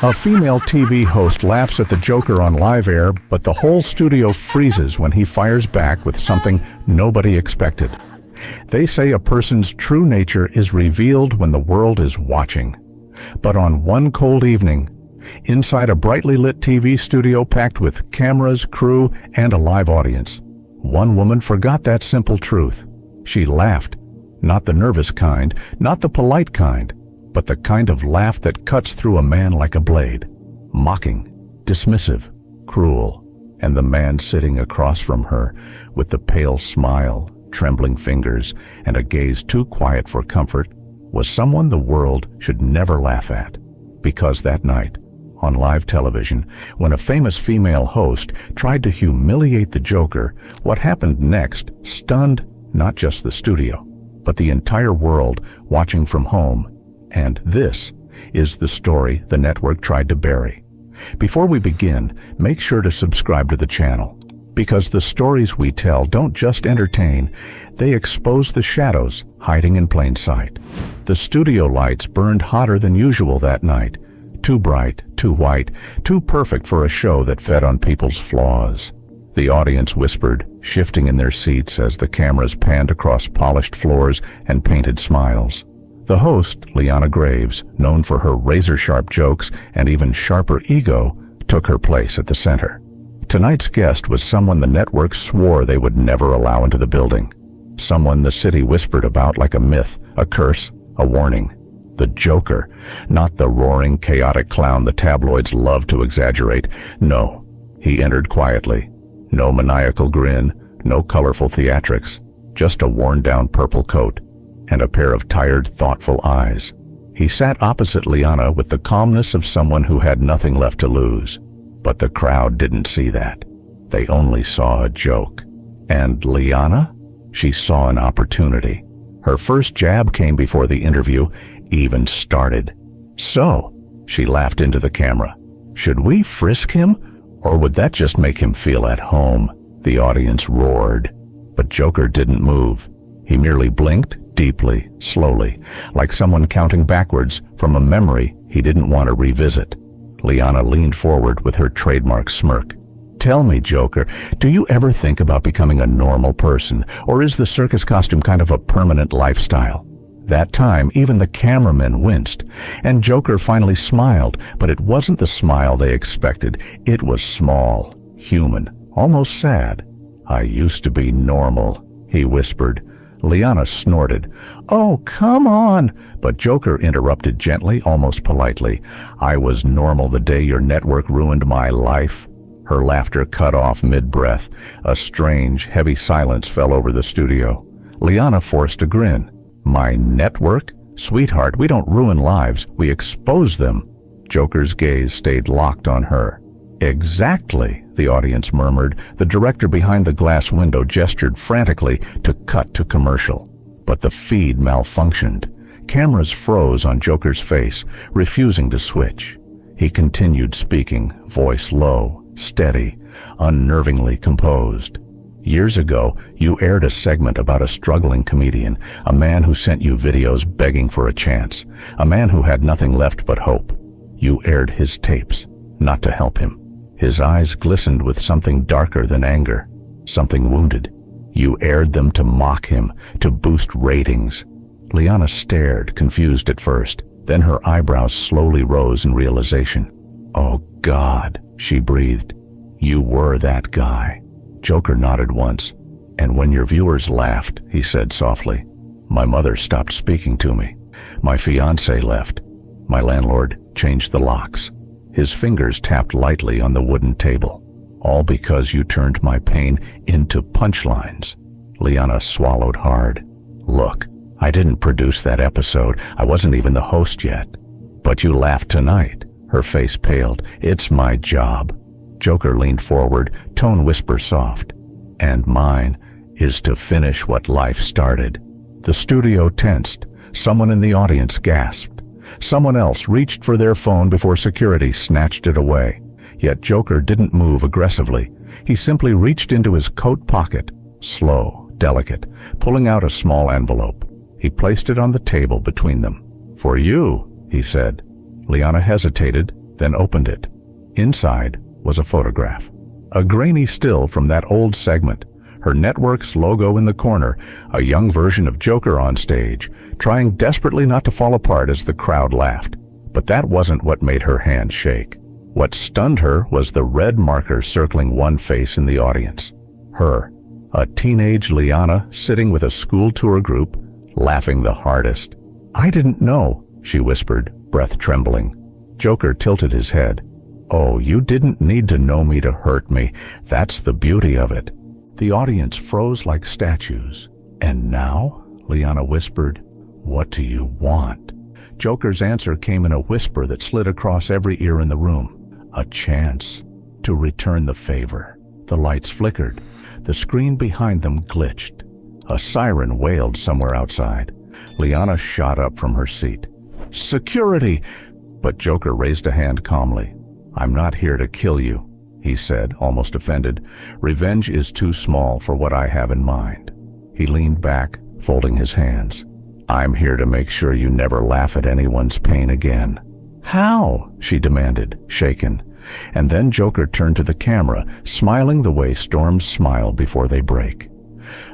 A female TV host laughs at the Joker on live air, but the whole studio freezes when he fires back with something nobody expected. They say a person's true nature is revealed when the world is watching. But on one cold evening, inside a brightly lit TV studio packed with cameras, crew, and a live audience, one woman forgot that simple truth. She laughed. Not the nervous kind, not the polite kind, but the kind of laugh that cuts through a man like a blade. Mocking, dismissive, cruel. And the man sitting across from her, with the pale smile, trembling fingers, and a gaze too quiet for comfort, was someone the world should never laugh at. Because that night, on live television, when a famous female host tried to humiliate the Joker, what happened next stunned not just the studio, but the entire world watching from home. And this is the story the network tried to bury. Before we begin, make sure to subscribe to the channel, because the stories we tell don't just entertain, they expose the shadows hiding in plain sight. The studio lights burned hotter than usual that night, too bright, too white, too perfect for a show that fed on people's flaws. The audience whispered, shifting in their seats as the cameras panned across polished floors and painted smiles. The host, Liana Graves, known for her razor-sharp jokes and even sharper ego, took her place at the center. Tonight's guest was someone the network swore they would never allow into the building. Someone the city whispered about like a myth, a curse, a warning. The Joker, not the roaring, chaotic clown the tabloids love to exaggerate. No, he entered quietly. No maniacal grin, no colorful theatrics, just a worn-down purple coat and a pair of tired, thoughtful eyes. He sat opposite Liana with the calmness of someone who had nothing left to lose. But the crowd didn't see that. They only saw a joke. And Liana? She saw an opportunity. Her first jab came before the interview even started. So, she laughed into the camera. Should we frisk him? Or would that just make him feel at home? The audience roared. But Joker didn't move. He merely blinked deeply, slowly, like someone counting backwards from a memory he didn't want to revisit. Liana leaned forward with her trademark smirk. Tell me, Joker, do you ever think about becoming a normal person, or is the circus costume kind of a permanent lifestyle? That time, even the cameramen winced, and Joker finally smiled, but it wasn't the smile they expected. It was small, human, almost sad. I used to be normal, he whispered. Liana snorted. Oh, come on! But Joker interrupted gently, almost politely. I was normal the day your network ruined my life. Her laughter cut off mid-breath. A strange, heavy silence fell over the studio. Liana forced a grin. My network? Sweetheart, we don't ruin lives, we expose them. Joker's gaze stayed locked on her. Exactly, the audience murmured. The director behind the glass window gestured frantically to cut to commercial. But the feed malfunctioned. Cameras froze on Joker's face, refusing to switch. He continued speaking, voice low, steady, unnervingly composed. Years ago, you aired a segment about a struggling comedian, a man who sent you videos begging for a chance, a man who had nothing left but hope. You aired his tapes, not to help him. His eyes glistened with something darker than anger, something wounded. You aired them to mock him, to boost ratings. Liana stared, confused at first. Then her eyebrows slowly rose in realization. Oh God, she breathed. You were that guy. Joker nodded once. And when your viewers laughed, he said softly, my mother stopped speaking to me. My fiancé left. My landlord changed the locks. His fingers tapped lightly on the wooden table. All because you turned my pain into punchlines. Liana swallowed hard. Look, I didn't produce that episode. I wasn't even the host yet. But you laughed tonight. Her face paled. It's my job. Joker leaned forward, tone whisper soft. And mine is to finish what life started. The studio tensed. Someone in the audience gasped. Someone else reached for their phone before security snatched it away. Yet Joker didn't move aggressively. He simply reached into his coat pocket, slow, delicate, pulling out a small envelope. He placed it on the table between them. For you, he said. Liana hesitated, then opened it. Inside was a photograph. A grainy still from that old segment. Her network's logo in the corner, a young version of Joker on stage, trying desperately not to fall apart as the crowd laughed. But that wasn't what made her hand shake. What stunned her was the red marker circling one face in the audience. Her, a teenage Liana sitting with a school tour group, laughing the hardest. "I didn't know," she whispered, breath trembling. Joker tilted his head. "Oh, you didn't need to know me to hurt me. That's the beauty of it." The audience froze like statues. "And now?" Liana whispered. "What do you want?" Joker's answer came in a whisper that slid across every ear in the room. "A chance to return the favor." The lights flickered. The screen behind them glitched. A siren wailed somewhere outside. Liana shot up from her seat. "Security!" But Joker raised a hand calmly. "I'm not here to kill you," he said, almost offended. "Revenge is too small for what I have in mind." He leaned back, folding his hands. "I'm here to make sure you never laugh at anyone's pain again." "How?" she demanded, shaken. And then Joker turned to the camera, smiling the way storms smile before they break.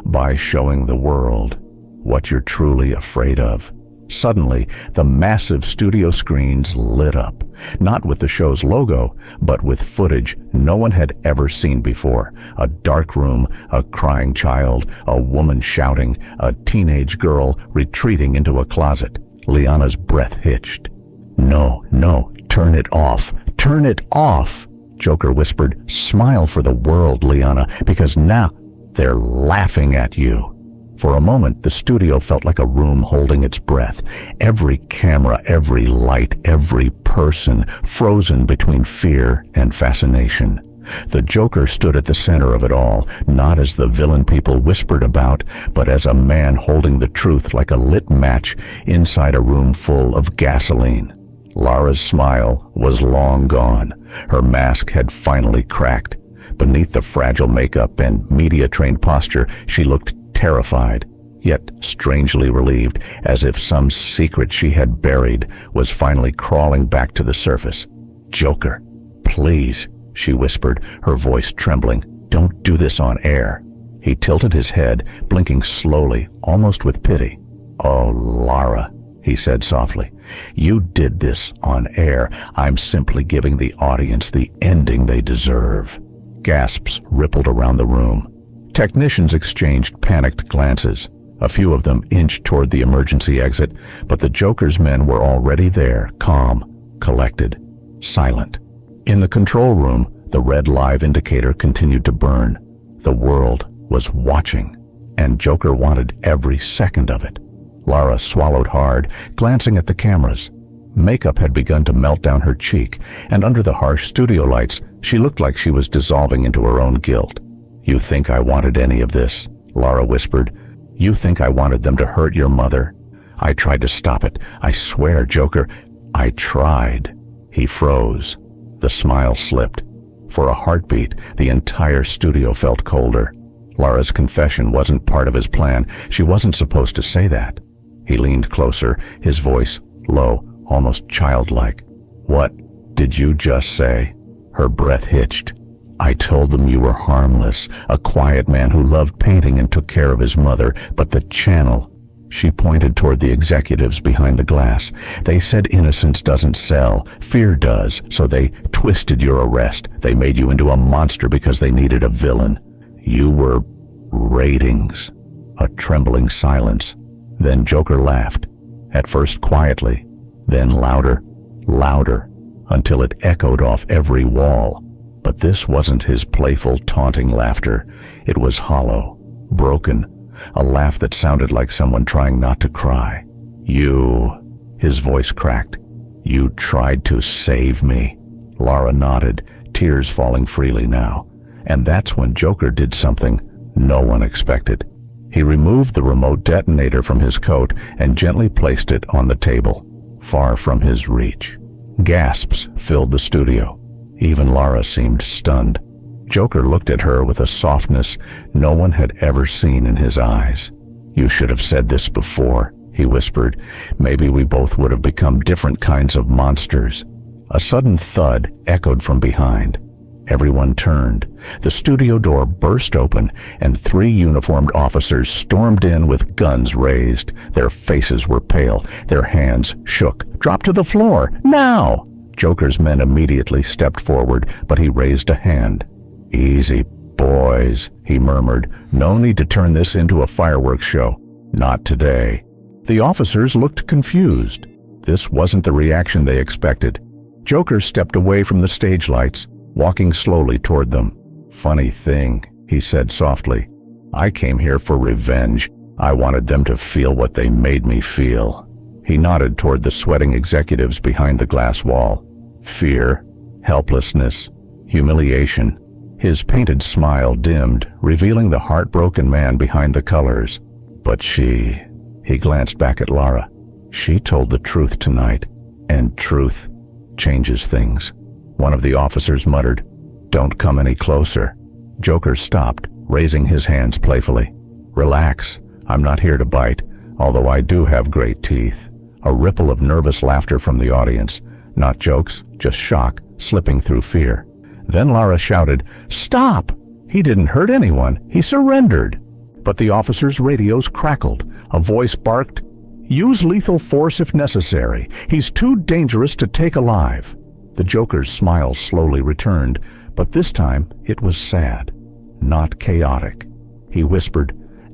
"By showing the world what you're truly afraid of." Suddenly, the massive studio screens lit up, not with the show's logo, but with footage no one had ever seen before. A dark room, a crying child, a woman shouting, a teenage girl retreating into a closet. Liana's breath hitched. No, turn it off. Turn it off!" Joker whispered. "Smile for the world, Liana, because now they're laughing at you." For a moment, the studio felt like a room holding its breath. Every camera, every light, every person frozen between fear and fascination. The Joker stood at the center of it all, not as the villain people whispered about, but as a man holding the truth like a lit match inside a room full of gasoline. Lara's smile was long gone. Her mask had finally cracked. Beneath the fragile makeup and media-trained posture, she looked terrified, yet strangely relieved, as if some secret she had buried was finally crawling back to the surface. "Joker, please," she whispered, her voice trembling. "Don't do this on air." He tilted his head, blinking slowly, almost with pity. "Oh, Lara," he said softly, "you did this on air. I'm simply giving the audience the ending they deserve." Gasps rippled around the room. Technicians exchanged panicked glances. A few of them inched toward the emergency exit, but the Joker's men were already there, calm, collected, silent. In the control room, the red live indicator continued to burn. The world was watching, and Joker wanted every second of it. Lara swallowed hard, glancing at the cameras. Makeup had begun to melt down her cheek, and under the harsh studio lights, she looked like she was dissolving into her own guilt. "You think I wanted any of this?" Lara whispered. "You think I wanted them to hurt your mother? I tried to stop it. I swear, Joker, I tried." He froze. The smile slipped. For a heartbeat, the entire studio felt colder. Lara's confession wasn't part of his plan. She wasn't supposed to say that. He leaned closer, his voice low, almost childlike. "What did you just say?" Her breath hitched. "I told them you were harmless, a quiet man who loved painting and took care of his mother, but the channel..." She pointed toward the executives behind the glass. "They said innocence doesn't sell, fear does, so they twisted your arrest. They made you into a monster because they needed a villain. You were ratings." A trembling silence. Then Joker laughed, at first quietly, then louder, louder, until it echoed off every wall. But this wasn't his playful, taunting laughter. It was hollow, broken, a laugh that sounded like someone trying not to cry. "You..." His voice cracked. "You tried to save me." Lara nodded, tears falling freely now. And that's when Joker did something no one expected. He removed the remote detonator from his coat and gently placed it on the table, far from his reach. Gasps filled the studio. Even Lara seemed stunned. Joker looked at her with a softness no one had ever seen in his eyes. "You should have said this before," he whispered. "Maybe we both would have become different kinds of monsters." A sudden thud echoed from behind. Everyone turned. The studio door burst open, and 3 uniformed officers stormed in with guns raised. Their faces were pale. Their hands shook. "Drop to the floor! Now!" Joker's men immediately stepped forward, but he raised a hand. "Easy, boys," he murmured. "No need to turn this into a fireworks show. Not today." The officers looked confused. This wasn't the reaction they expected. Joker stepped away from the stage lights, walking slowly toward them. "Funny thing," he said softly. "I came here for revenge. I wanted them to feel what they made me feel." He nodded toward the sweating executives behind the glass wall. Fear, helplessness, humiliation. His painted smile dimmed, revealing the heartbroken man behind the colors. But he glanced back at Lara. She told the truth tonight, and truth changes things. One of the officers muttered, "Don't come any closer." Joker stopped, raising his hands playfully. "Relax, I'm not here to bite, although I do have great teeth." A ripple of nervous laughter from the audience. Not jokes, just shock, slipping through fear. Then Lara shouted, "Stop! He didn't hurt anyone. He surrendered." But the officers' radios crackled. A voice barked, "Use lethal force if necessary. He's too dangerous to take alive." The Joker's smile slowly returned, but this time it was sad, not chaotic. He whispered,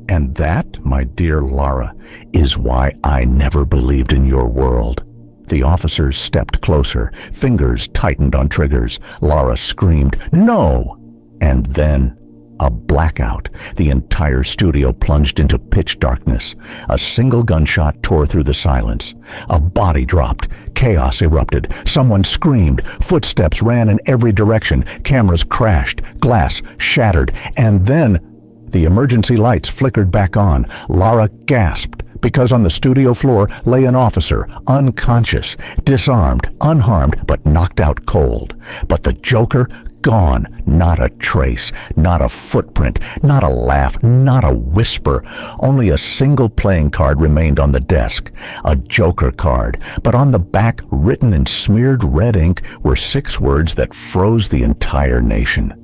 "And that, my dear Lara, is why I never believed in your world." The officers stepped closer, fingers tightened on triggers. Lara screamed, "No!" And then a blackout. The entire studio plunged into pitch darkness. A single gunshot tore through the silence. A body dropped. Chaos erupted. Someone screamed. Footsteps ran in every direction. Cameras crashed. Glass shattered. And then the emergency lights flickered back on. Lara gasped, because on the studio floor lay an officer, unconscious, disarmed, unharmed, but knocked out cold. But the Joker, gone. Not a trace, not a footprint, not a laugh, not a whisper. Only a single playing card remained on the desk. A Joker card, but on the back, written in smeared red ink, were 6 words that froze the entire nation.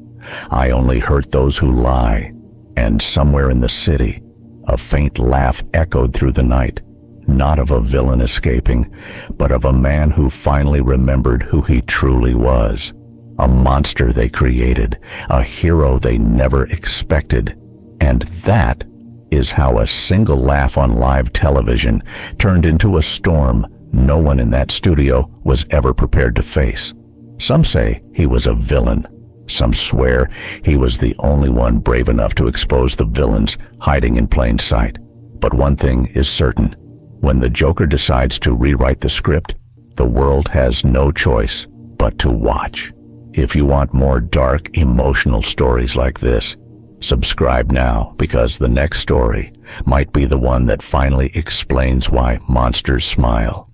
"I only hurt those who lie." And somewhere in the city, a faint laugh echoed through the night, not of a villain escaping, but of a man who finally remembered who he truly was. A monster they created, a hero they never expected. And that is how a single laugh on live television turned into a storm no one in that studio was ever prepared to face. Some say he was a villain. Some swear he was the only one brave enough to expose the villains hiding in plain sight. But one thing is certain. When the Joker decides to rewrite the script, the world has no choice but to watch. If you want more dark, emotional stories like this, subscribe now, because the next story might be the one that finally explains why monsters smile.